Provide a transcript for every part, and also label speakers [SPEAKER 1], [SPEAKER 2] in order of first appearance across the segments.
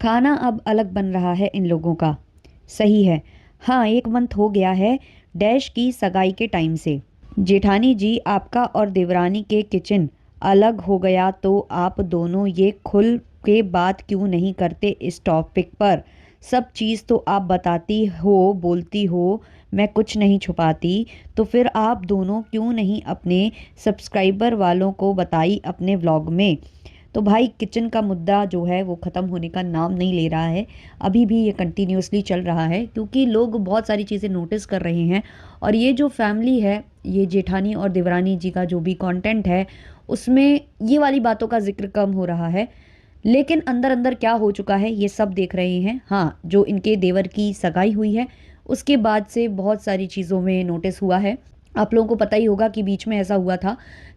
[SPEAKER 1] खाना अब अलग बन रहा है इन लोगों का। सही है। हाँ, 1 मंथ हो गया है डैश की सगाई के टाइम से। जेठानी जी, आपका और देवरानी के किचन अलग हो गया तो आप दोनों ये खुल के बात क्यों नहीं करते इस टॉपिक पर? सब चीज़ तो आप बताती हो, बोलती हो, मैं कुछ नहीं छुपाती। तो फिर आप दोनों क्यों नहीं अपने सब्सक्राइबर वालों को बताई अपने व्लॉग में? तो भाई, किचन का मुद्दा जो है वो ख़त्म होने का नाम नहीं ले रहा है। अभी भी ये कंटिन्यूसली चल रहा है क्योंकि लोग बहुत सारी चीज़ें नोटिस कर रहे हैं। और ये जो फैमिली है, ये जेठानी और देवरानी जी का जो भी कंटेंट है, उसमें ये वाली बातों का जिक्र कम हो रहा है। लेकिन अंदर अंदर क्या हो चुका है ये सब देख रहे हैं। हाँ, जो इनके देवर की सगाई हुई है उसके बाद से बहुत सारी चीज़ों में नोटिस हुआ है। आप लोगों को पता ही होगा कि बीच में ऐसा हुआ था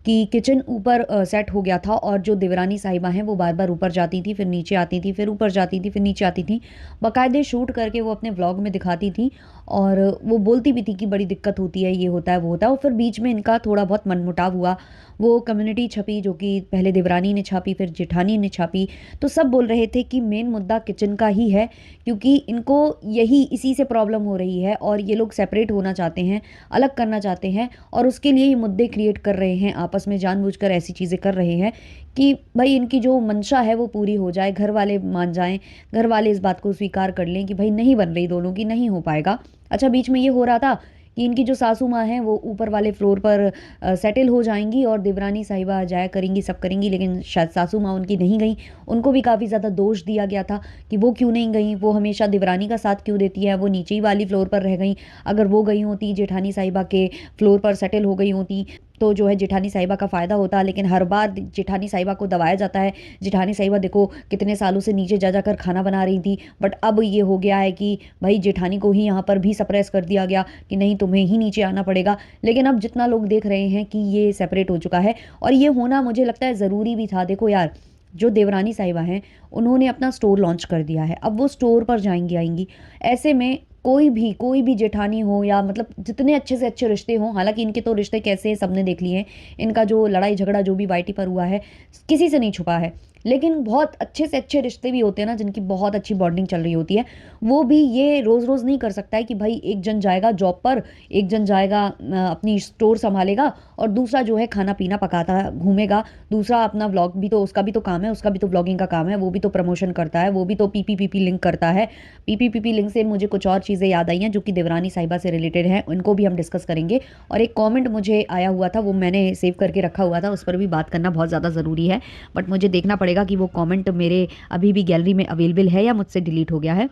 [SPEAKER 1] कि किचन ऊपर सेट हो गया था और जो देवरानी साहिबा हैं वो बार बार ऊपर जाती थी, फिर नीचे आती थी, फिर ऊपर जाती थी, फिर नीचे आती थी। बाकायदे शूट करके वो अपने व्लॉग में दिखाती थी और वो बोलती भी थी कि बड़ी दिक्कत होती है, ये होता है, वो होता है। और फिर बीच में इनका थोड़ा बहुत मनमुटाव हुआ। वो कम्युनिटी छपी जो कि पहले देवरानी ने छापी, फिर जेठानी ने छापी। तो सब बोल रहे थे कि मेन मुद्दा किचन का ही है क्योंकि इनको यही इसी से प्रॉब्लम हो रही है और ये लोग सेपरेट होना चाहते हैं, अलग करना चाहते हैं और उसके लिए ये मुद्दे क्रिएट कर रहे हैं, आपस में जानबूझकर ऐसी चीज़ें कर रहे हैं कि भाई इनकी जो मंशा है वो पूरी हो जाए, घर वाले मान जाएं, घर वाले इस बात को स्वीकार कर लें कि भाई नहीं बन रही दोनों की, नहीं हो पाएगा। अच्छा, बीच में ये हो रहा था कि इनकी जो सासू माँ हैं वो ऊपर वाले फ्लोर पर सेटल हो जाएंगी और देवरानी साहिबा जाया करेंगी, सब करेंगी, लेकिन शायद सासू माँ उनकी नहीं गई। उनको भी काफ़ी ज़्यादा दोष दिया गया था कि वो क्यों नहीं गई, वो हमेशा देवरानी का साथ क्यों देती है, वो नीचे ही वाली फ्लोर पर रह गई। अगर वो गई होती, जेठानी साहिबा के फ्लोर पर सेटल हो गई होती, तो जो है जेठानी साहिबा का फ़ायदा होता। लेकिन हर बार जेठानी साहिबा को दबाया जाता है। जेठानी साहिबा देखो कितने सालों से नीचे जा जाकर खाना बना रही थी, बट अब ये हो गया है कि भाई जेठानी को ही यहाँ पर भी सप्रेस कर दिया गया कि नहीं, तुम्हें ही नीचे आना पड़ेगा। लेकिन अब जितना लोग देख रहे हैं कि ये सेपरेट हो चुका है और ये होना मुझे लगता है ज़रूरी भी था। देखो यार, जो देवरानी साहिबा हैं उन्होंने अपना स्टोर लॉन्च कर दिया है, अब वो स्टोर पर जाएंगी आएंगी। ऐसे में कोई भी जेठानी हो या मतलब जितने अच्छे से अच्छे रिश्ते हों, हालांकि इनके तो रिश्ते कैसे हैं सबने देख लिए हैं, इनका जो लड़ाई झगड़ा जो भी वाईटी पर हुआ है किसी से नहीं छुपा है। लेकिन बहुत अच्छे से अच्छे रिश्ते भी होते हैं ना, जिनकी बहुत अच्छी बॉन्डिंग चल रही होती है, वो भी ये रोज़ रोज़ नहीं कर सकता है कि भाई एक जन जाएगा जॉब पर, एक जन जाएगा अपनी स्टोर संभालेगा और दूसरा जो है खाना पीना पकाता घूमेगा, दूसरा अपना व्लॉग भी तो उसका भी तो काम है, उसका भी तो व्लॉगिंग का काम है, वो भी तो प्रमोशन करता है, वो भी तो पीपी लिंक करता है। पीपी लिंक से मुझे कुछ और चीज़ें याद आई हैं जो कि देवरानी साहिबा से रिलेटेड हैं, उनको भी हम डिस्कस करेंगे। और एक कॉमेंट मुझे आया हुआ था, वो मैंने सेव करके रखा हुआ था, उस पर भी बात करना बहुत ज़्यादा ज़रूरी है, बट मुझे देखना पड़ेगा कि वो कमेंट मेरे अभी भी गैलरी में अवेलेबल है या मुझसे डिलीट हो गया है।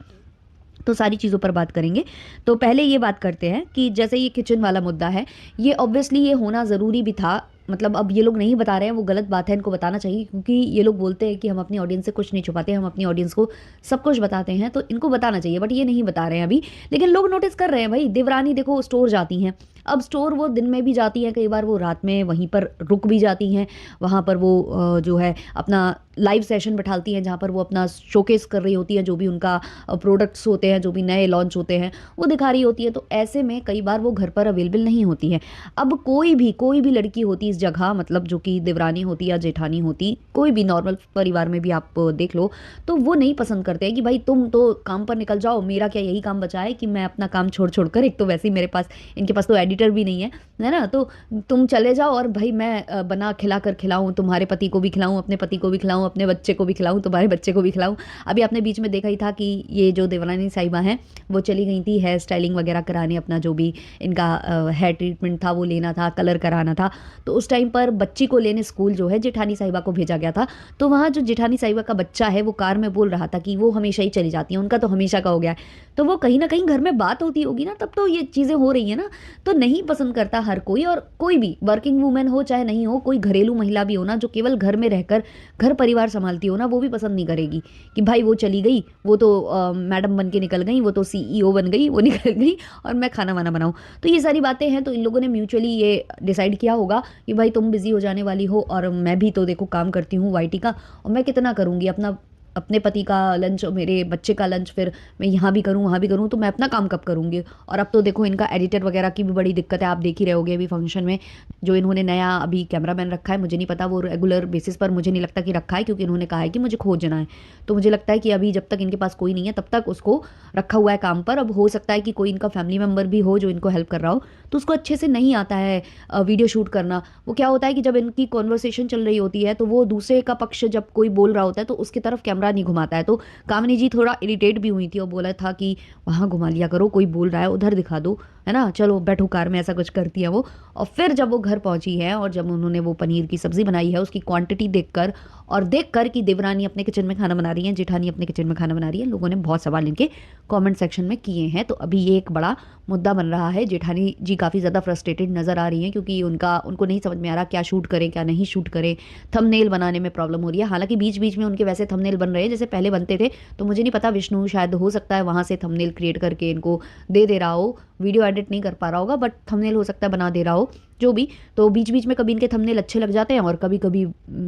[SPEAKER 1] तो सारी चीज़ों पर बात करेंगे। तो पहले ये बात करते हैं कि जैसे ये किचन वाला मुद्दा है, ये ऑब्वियसली ये होना ज़रूरी भी था। मतलब अब ये लोग नहीं बता रहे हैं वो गलत बात है, इनको बताना चाहिए क्योंकि ये लोग बोलते हैं कि हम अपनी ऑडियंस से कुछ नहीं छुपाते, हम अपनी ऑडियंस को सब कुछ बताते हैं, तो इनको बताना चाहिए, बट ये नहीं बता रहे हैं अभी। लेकिन लोग नोटिस कर रहे हैं। भाई देवरानी देखो स्टोर जाती हैं, अब स्टोर वो दिन में भी जाती हैं, कई बार वो रात में वहीं पर रुक भी जाती हैं, वहाँ पर वो जो है अपना लाइव सेशन बैठाती हैं जहाँ पर वो अपना शोकेस कर रही होती है, जो भी उनका प्रोडक्ट्स होते हैं, जो भी नए लॉन्च होते हैं वो दिखा रही होती है। तो ऐसे में कई बार वो घर पर अवेलेबल नहीं होती है। अब कोई भी लड़की होती इस जगह, मतलब जो कि देवरानी होती या जेठानी होती, कोई भी नॉर्मल परिवार में भी आप देख लो, तो वो नहीं पसंद करते हैं कि भाई तुम तो काम पर निकल जाओ, मेरा क्या यही काम बचा है कि मैं अपना काम छोड़ कर, एक तो वैसे ही मेरे पास, इनके पास तो एडिटर भी नहीं है ना, तो तुम चले जाओ और भाई मैं बना खिला कर खिलाऊं, तुम्हारे पति को भी खिलाऊं, अपने पति को भी खिलाऊं, अपने बच्चे को भी खिलाऊं, तुम्हारे बच्चे को भी खिलाऊं। अभी आपने बीच में देखा ही था कि ये जो देवरानी साहिबा हैं वो चली गई थी हेयर स्टाइलिंग वगैरह कराने, अपना जो भी इनका हेयर ट्रीटमेंट था वो लेना था, कलर कराना था। तो उस टाइम पर बच्ची को लेने स्कूल जो है जेठानी साहिबा को भेजा गया था। तो वहाँ जो जेठानी साहिबा का बच्चा है वो कार में बोल रहा था कि वो हमेशा ही चली जाती है, उनका तो हमेशा का हो गया है। तो वो कहीं ना कहीं घर में बात होती होगी ना, तब तो ये चीज़ें हो रही है ना। तो नहीं पसंद करता हर कोई, और कोई भी वर्किंग वूमेन हो चाहे नहीं हो, कोई घरेलू महिला भी हो ना जो केवल घर में रहकर घर परिवार संभालती हो ना, वो भी पसंद नहीं करेगी कि भाई वो चली गई, वो तो मैडम बन के निकल गई, वो तो सीईओ बन गई, वो निकल गई और मैं खाना वाना बनाऊं। तो ये सारी बातें हैं। तो इन लोगों ने म्यूचुअली ये डिसाइड किया होगा कि भाई तुम बिजी हो जाने वाली हो और मैं भी तो देखो काम करती हूँ वाईटी का, और मैं कितना करूँगी, अपना अपने पति का लंच और मेरे बच्चे का लंच फिर मैं यहाँ भी करूँ वहाँ भी करूँ, तो मैं अपना काम कब करूँगी। और अब तो देखो इनका एडिटर वगैरह की भी बड़ी दिक्कत है, आप देख ही रहे होगे अभी फंक्शन में जो इन्होंने नया अभी कैमरामैन रखा है, मुझे नहीं पता वो रेगुलर बेसिस पर मुझे नहीं लगता कि रखा है, क्योंकि इन्होंने कहा है कि मुझे खोजना है। तो मुझे लगता है कि अभी जब तक इनके पास कोई नहीं है तब तक उसको रखा हुआ है काम पर। अब हो सकता है कि कोई इनका फैमिली मेम्बर भी हो जो इनको हेल्प कर रहा हो, तो उसको अच्छे से नहीं आता है वीडियो शूट करना। वो क्या होता है कि जब इनकी कॉन्वर्सेशन चल रही होती है तो वो दूसरे का पक्ष जब कोई बोल रहा होता है तो उसकी तरफ कैमरा नहीं घुमाता है। तो कामिनी जी थोड़ा इरिटेट भी हुई थी और बोला था कि वहाँ घुमा लिया करो, कोई बोल रहा है उधर दिखा दो, है ना, चलो बैठो कार में, ऐसा कुछ करती है वो। और फिर जब वो घर पहुंची है और जब उन्होंने वो पनीर की सब्जी बनाई है, उसकी क्वांटिटी देखकर और देखकर कि देवरानी अपने किचन में खाना बना रही है, जेठानी अपने किचन में खाना बना रही है, लोगों ने बहुत सवाल इनके कमेंट सेक्शन में किए हैं। तो अभी ये एक बड़ा मुद्दा बन रहा है। जेठानी जी काफ़ी ज़्यादा फ्रस्ट्रेटेड नज़र आ रही हैं, क्योंकि उनको नहीं समझ में आ रहा क्या शूट करें क्या नहीं शूट करें। थंबनेल बनाने में प्रॉब्लम हो रही है, हालांकि बीच बीच में उनके वैसे थंबनेल बन रहे हैं जैसे पहले बनते थे। तो मुझे नहीं पता, विष्णु शायद हो सकता है वहाँ से थंबनेल क्रिएट करके इनको दे रहा हो, वीडियो एडिट नहीं कर पा रहा होगा बट थंबनेल हो सकता है बना दे रहा हो, जो भी। तो बीच बीच में कभी इनके थंबनेल अच्छे लग जाते हैं और कभी कभी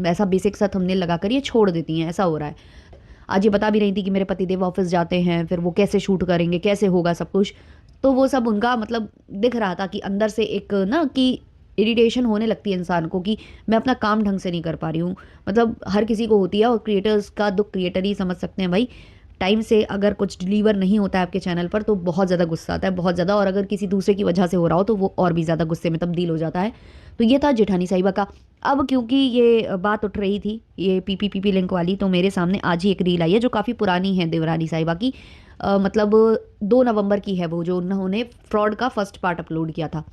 [SPEAKER 1] ऐसा बेसिक सा थंबनेल लगा कर ये छोड़ देती हैं, ऐसा हो रहा है। आज ये बता भी रही थी कि मेरे पतिदेव ऑफिस जाते हैं, फिर वो कैसे शूट करेंगे, कैसे होगा सब कुछ। तो वो सब उनका मतलब दिख रहा था कि अंदर से एक ना कि इरिटेशन होने लगती है इंसान को कि मैं अपना काम ढंग से नहीं कर पा रही हूँ। मतलब हर किसी को होती है और क्रिएटर्स का दुख क्रिएटर ही समझ सकते हैं भाई। टाइम से अगर कुछ डिलीवर नहीं होता है आपके चैनल पर तो बहुत ज़्यादा गुस्सा आता है, बहुत ज़्यादा। और अगर किसी दूसरे की वजह से हो रहा हो तो वो और भी ज़्यादा गुस्से में तब्दील हो जाता है। तो ये था जेठानी साहिबा का। अब क्योंकि ये बात उठ रही थी ये पीपी लिंक वाली, तो मेरे सामने आज ही एक रील आई है जो काफ़ी पुरानी है देवरानी साहिबा की। मतलब 2 नवंबर की है वो, जो उन्होंने फ्रॉड का फर्स्ट पार्ट अपलोड किया था।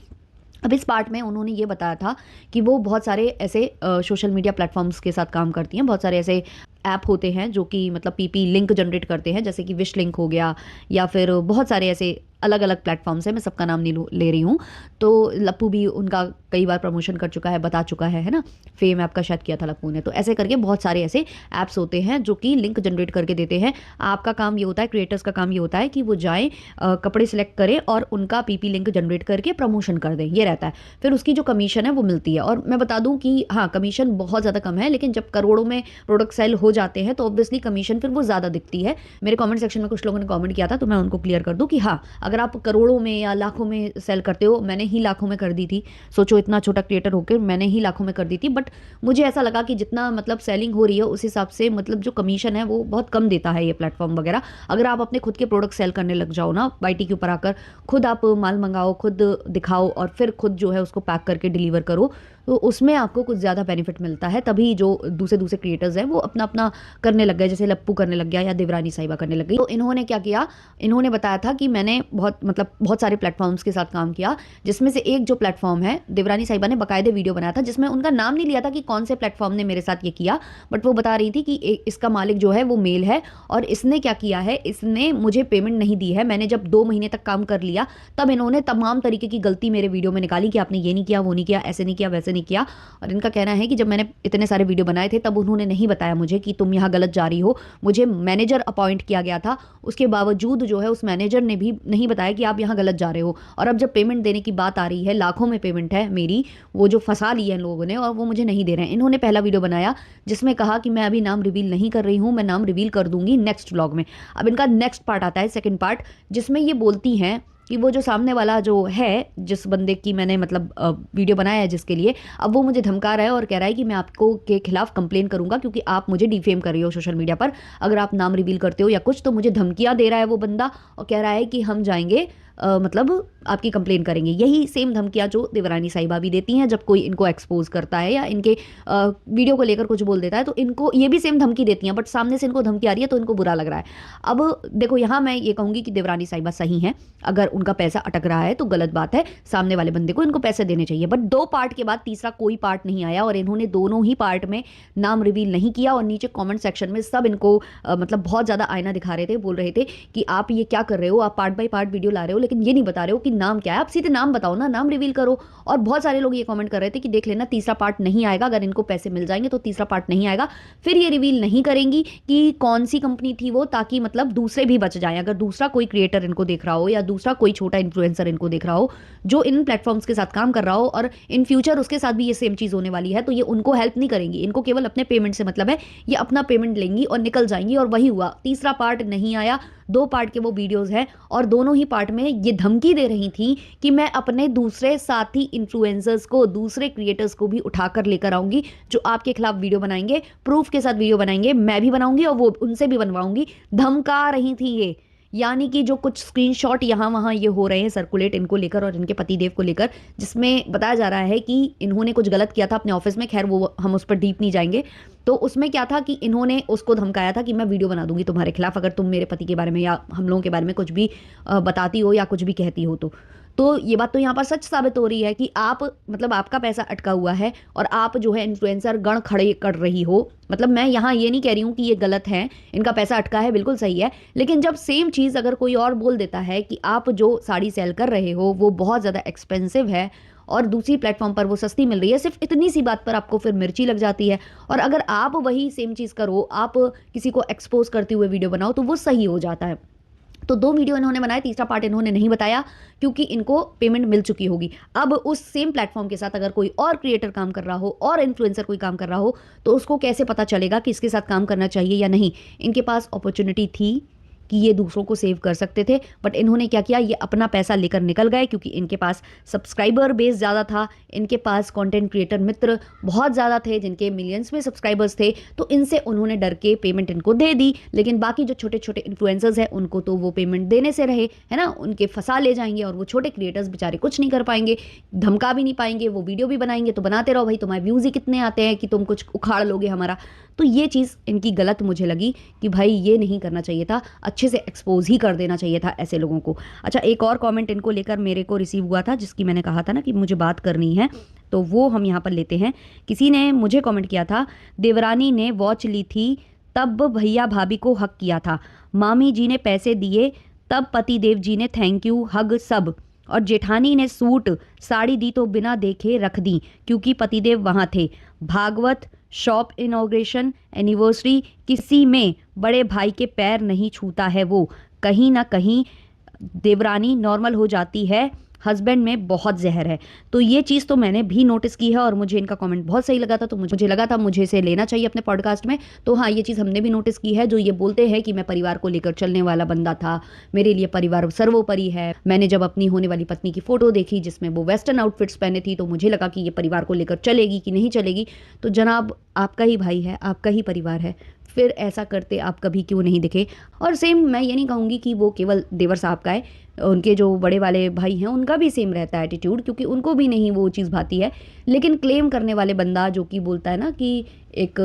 [SPEAKER 1] अब इस पार्ट में उन्होंने ये बताया था कि वो बहुत सारे ऐसे सोशल मीडिया प्लेटफॉर्म्स के साथ काम करती हैं, बहुत सारे ऐसे ऐप होते हैं जो कि मतलब पीपी लिंक जनरेट करते हैं, जैसे कि विश लिंक हो गया या फिर बहुत सारे ऐसे अलग अलग प्लेटफॉर्म्स हैं, मैं सबका नाम नहीं ले रही हूँ। तो लप्पू भी उनका कई बार प्रमोशन कर चुका है, बता चुका है ना, फेम ऐप का शायद किया था लप्पू ने। तो ऐसे करके बहुत सारे ऐसे ऐप्स होते हैं जो कि लिंक जनरेट करके देते हैं। आपका काम ये होता है, क्रिएटर्स का काम ये होता है कि वो जाएँ कपड़े सिलेक्ट करें और उनका पीपी लिंक जनरेट करके प्रमोशन कर दें, ये रहता है। फिर उसकी जो कमीशन है वो मिलती है। और मैं बता दूं कि हाँ, कमीशन बहुत ज़्यादा कम है, लेकिन जब करोड़ों में प्रोडक्ट सेल हो जाते हैं तो ऑब्वियसली कमीशन फिर वो ज़्यादा दिखती है। मेरे कमेंट सेक्शन में कुछ लोगों ने कमेंट किया था तो मैं उनको क्लियर कर दूं कि हाँ, अगर आप करोड़ों में या लाखों में सेल करते हो, मैंने ही लाखों में कर दी थी, सोचो इतना छोटा क्रिएटर होकर मैंने ही लाखों में कर दी थी। बट मुझे ऐसा लगा कि जितना मतलब सेलिंग हो रही है उस हिसाब से मतलब जो कमीशन है वो बहुत कम देता है ये प्लेटफॉर्म वगैरह। अगर आप अपने खुद के प्रोडक्ट सेल करने लग जाओ ना, वाईटी के ऊपर आकर खुद आप माल मंगाओ, खुद दिखाओ और फिर खुद जो है उसको पैक करके डिलीवर करो, तो उसमें आपको कुछ ज़्यादा बेनिफिट मिलता है। तभी जो दूसरे दूसरे क्रिएटर्स हैं वो अपना अपना करने लग गए, जैसे लप्पू करने लग गया या देवरानी साहिबा करने लग गई। तो इन्होंने क्या किया, इन्होंने बताया था कि मैंने बहुत सारे प्लेटफॉर्म्स के साथ काम किया, जिसमें से एक जो प्लेटफॉर्म है, देवरानी साहिबा ने बाकायदे वीडियो बनाया था जिसमें उनका नाम नहीं लिया था कि कौन से प्लेटफॉर्म ने मेरे साथ ये किया, बट वो बता रही थी कि इसका मालिक जो है वो मेल है और इसने क्या किया है, इसने मुझे पेमेंट नहीं दी है। मैंने जब 2 महीने तक काम कर लिया तब इन्होंने तमाम तरीके की गलती मेरे वीडियो में निकाली कि आपने ये नहीं किया, वो नहीं किया, ऐसे नहीं किया, वैसे नहीं किया। और इनका कहना है कि जब मैंने इतने सारे वीडियो बनाए थे तब उन्होंने नहीं बताया मुझे कि तुम यहाँ गलत जा रही हो। मुझे मैनेजर अपॉइंट किया गया था, उसके बावजूद जो है उस मैनेजर ने भी नहीं बताया कि आप यहाँ गलत जा रहे हो। और अब जब पेमेंट देने की बात आ रही है, लाखों में पेमेंट है मेरी, वो जो फंसा ली है इन लोगों ने और वो मुझे नहीं दे रहे हैं। इन्होंने पहला वीडियो बनाया जिसमें कहा कि मैं अभी नाम रिवील नहीं कर रही हूँ, मैं नाम रिवील कर दूंगी नेक्स्ट व्लॉग में। अब इनका नेक्स्ट पार्ट आता है, सेकंड पार्ट, जिसमें ये बोलती हैं कि वो जो सामने वाला जो है, जिस बंदे की मैंने मतलब वीडियो बनाया है जिसके लिए, अब वो मुझे धमका रहा है और कह रहा है कि मैं आपको के खिलाफ कंप्लेन करूंगा क्योंकि आप मुझे डिफेम कर रही हो सोशल मीडिया पर, अगर आप नाम रिवील करते हो या कुछ। तो मुझे धमकियां दे रहा है वो बंदा और कह रहा है कि हम जाएंगे मतलब आपकी कंप्लेन करेंगे। यही सेम धमकियां जो देवरानी साहिबा भी देती हैं जब कोई इनको एक्सपोज करता है या इनके वीडियो को लेकर कुछ बोल देता है, तो इनको ये भी सेम धमकी देती हैं, बट सामने से इनको धमकी आ रही है तो इनको बुरा लग रहा है। अब देखो यहाँ मैं ये कहूँगी कि देवरानी साहिबा सही हैं, अगर उनका पैसा अटक रहा है तो गलत बात है, सामने वाले बंदे को इनको पैसे देने चाहिए। बट 2 पार्ट के बाद तीसरा कोई पार्ट नहीं आया और इन्होंने दोनों ही पार्ट में नाम रिवील नहीं किया। और नीचे कॉमेंट सेक्शन में सब इनको मतलब बहुत ज़्यादा आईना दिखा रहे थे, बोल रहे थे कि आप ये क्या कर रहे हो, आप पार्ट बाय पार्ट वीडियो ला रहे हो लेकिन ये नहीं बता रहे हो कि नाम क्या है। आप सीधे नाम बताओ ना, नाम रिवील करो। और बहुत सारे लोग ये कमेंट कर रहे थे कि देख लेना तीसरा पार्ट नहीं आएगा, अगर इनको पैसे मिल जाएंगे तो तीसरा पार्ट नहीं आएगा। फिर ये रिवील नहीं करेंगी कि कौन सी कंपनी थी वो, ताकि मतलब दूसरे भी बच जाएं। अगर दूसरा कोई क्रिएटर इनको देख रहा हो या दूसरा कोई छोटा इन्फ्लुएंसर इनको देख रहा हो जो इन प्लेटफॉर्म्स के साथ काम कर रहा हो और इन फ्यूचर उसके साथ भी ये सेम चीज़ होने वाली है, तो ये उनको हेल्प नहीं करेंगी। इनको केवल अपने पेमेंट से मतलब है, ये अपना पेमेंट लेंगी और निकल जाएंगी। और वही हुआ, तीसरा पार्ट नहीं आया। 2 पार्ट के वो वीडियोस हैं और दोनों ही पार्ट में ये धमकी दे रही थी कि मैं अपने दूसरे साथी इन्फ्लुएंसर्स को, दूसरे क्रिएटर्स को भी उठाकर लेकर आऊंगी जो आपके खिलाफ वीडियो बनाएंगे, प्रूफ के साथ वीडियो बनाएंगे, मैं भी बनाऊंगी और वो उनसे भी बनवाऊंगी। धमका रही थी ये। यानी कि जो कुछ स्क्रीनशॉट यहाँ वहाँ ये हो रहे हैं सर्कुलेट इनको लेकर और इनके पतिदेव को लेकर, जिसमें बताया जा रहा है कि इन्होंने कुछ गलत किया था अपने ऑफिस में। खैर वो हम उस पर डीप नहीं जाएंगे। तो उसमें क्या था कि इन्होंने उसको धमकाया था कि मैं वीडियो बना दूंगी तुम्हारे खिलाफ अगर तुम मेरे पति के बारे में या हम लोगों के बारे में कुछ भी बताती हो या कुछ भी कहती हो तो ये बात तो यहाँ पर सच साबित हो रही है कि आप मतलब आपका पैसा अटका हुआ है और आप जो है इन्फ्लुएंसर गण खड़े कर रही हो। मतलब मैं यहाँ ये नहीं कह रही हूँ कि ये गलत है, इनका पैसा अटका है, बिल्कुल सही है। लेकिन जब सेम चीज़ अगर कोई और बोल देता है कि आप जो साड़ी सेल कर रहे हो वो बहुत ज़्यादा एक्सपेंसिव है और दूसरी प्लेटफॉर्म पर वो सस्ती मिल रही है, सिर्फ इतनी सी बात पर आपको फिर मिर्ची लग जाती है। और अगर आप वही सेम चीज़ करो, आप किसी को एक्सपोज करते हुए वीडियो बनाओ तो वो सही हो जाता है। तो 2 वीडियो इन्होंने बनाए, तीसरा पार्ट इन्होंने नहीं बताया क्योंकि इनको पेमेंट मिल चुकी होगी। अब उस सेम प्लेटफॉर्म के साथ अगर कोई और क्रिएटर काम कर रहा हो और इन्फ्लुएंसर कोई काम कर रहा हो तो उसको कैसे पता चलेगा कि इसके साथ काम करना चाहिए या नहीं। इनके पास अपॉर्चुनिटी थी कि ये दूसरों को सेव कर सकते थे, बट इन्होंने क्या किया, ये अपना पैसा लेकर निकल गए क्योंकि इनके पास सब्सक्राइबर बेस ज़्यादा था, इनके पास कंटेंट क्रिएटर मित्र बहुत ज़्यादा थे जिनके मिलियंस में सब्सक्राइबर्स थे। तो इनसे उन्होंने डर के पेमेंट इनको दे दी। लेकिन बाकी जो छोटे छोटे इन्फ्लुएंसर्स हैं उनको तो वो पेमेंट देने से रहे, है ना, उनके फंसा ले जाएंगे और वो छोटे क्रिएटर्स बेचारे कुछ नहीं कर पाएंगे, धमका भी नहीं पाएंगे। वो वीडियो भी बनाएंगे तो बनाते रहो भाई, तुम्हारे व्यूज़ ही कितने आते हैं कि तुम कुछ उखाड़ लोगे हमारा। तो ये चीज़ इनकी गलत मुझे लगी कि भाई ये नहीं करना चाहिए था, अच्छे से एक्सपोज ही कर देना चाहिए था ऐसे लोगों को। अच्छा, एक और कमेंट इनको लेकर मेरे को रिसीव हुआ था जिसकी मैंने कहा था ना कि मुझे बात करनी है, तो वो हम यहाँ पर लेते हैं। किसी ने मुझे कमेंट किया था, देवरानी ने वॉच ली थी तब भैया भाभी को हक किया था, मामी जी ने पैसे दिए तब पतिदेव जी ने थैंक यू हग सब, और जेठानी ने सूट साड़ी दी तो बिना देखे रख दी क्योंकि पतिदेव वहाँ थे। भागवत शॉप इनॉग्रेशन एनिवर्सरी किसी में बड़े भाई के पैर नहीं छूता है वो, कहीं ना कहीं देवरानी नॉर्मल हो जाती है, हस्बैंड में बहुत जहर है। तो ये चीज़ तो मैंने भी नोटिस की है और मुझे इनका कमेंट बहुत सही लगा था, तो मुझे लगा था मुझे इसे लेना चाहिए अपने पॉडकास्ट में। तो हाँ, ये चीज़ हमने भी नोटिस की है। जो ये बोलते हैं कि मैं परिवार को लेकर चलने वाला बंदा था, मेरे लिए परिवार सर्वोपरि है। मैंने जब अपनी होने वाली पत्नी की फ़ोटो देखी जिसमें वो वेस्टर्न आउटफिट्स पहने थी तो मुझे लगा कि ये परिवार को लेकर चलेगी कि नहीं चलेगी। तो जनाब, आपका ही भाई है, आपका ही परिवार है, फिर ऐसा करते आप कभी क्यों नहीं दिखे। और सेम मैं ये नहीं कहूँगी कि वो केवल देवर साहब का है, उनके जो बड़े वाले भाई हैं उनका भी सेम रहता है एटीट्यूड, क्योंकि उनको भी नहीं वो चीज़ भाती है। लेकिन क्लेम करने वाले बंदा जो कि बोलता है ना कि एक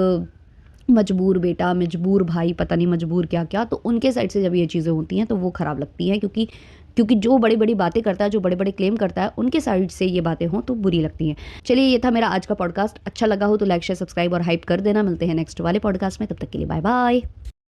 [SPEAKER 1] मजबूर बेटा, मजबूर भाई, पता नहीं मजबूर क्या क्या, तो उनके साइड से जब ये चीज़ें होती हैं तो वो ख़राब लगती हैं। क्योंकि जो बड़ी बड़ी बातें करता है, जो बड़े बड़े क्लेम करता है, उनके साइड से ये बातें हों तो बुरी लगती हैं। चलिए, ये था मेरा आज का पॉडकास्ट। अच्छा लगा हो तो लाइक शेयर सब्सक्राइब और हाइप कर देना। मिलते हैं नेक्स्ट वाले पॉडकास्ट में, तब तक के लिए बाय बाय।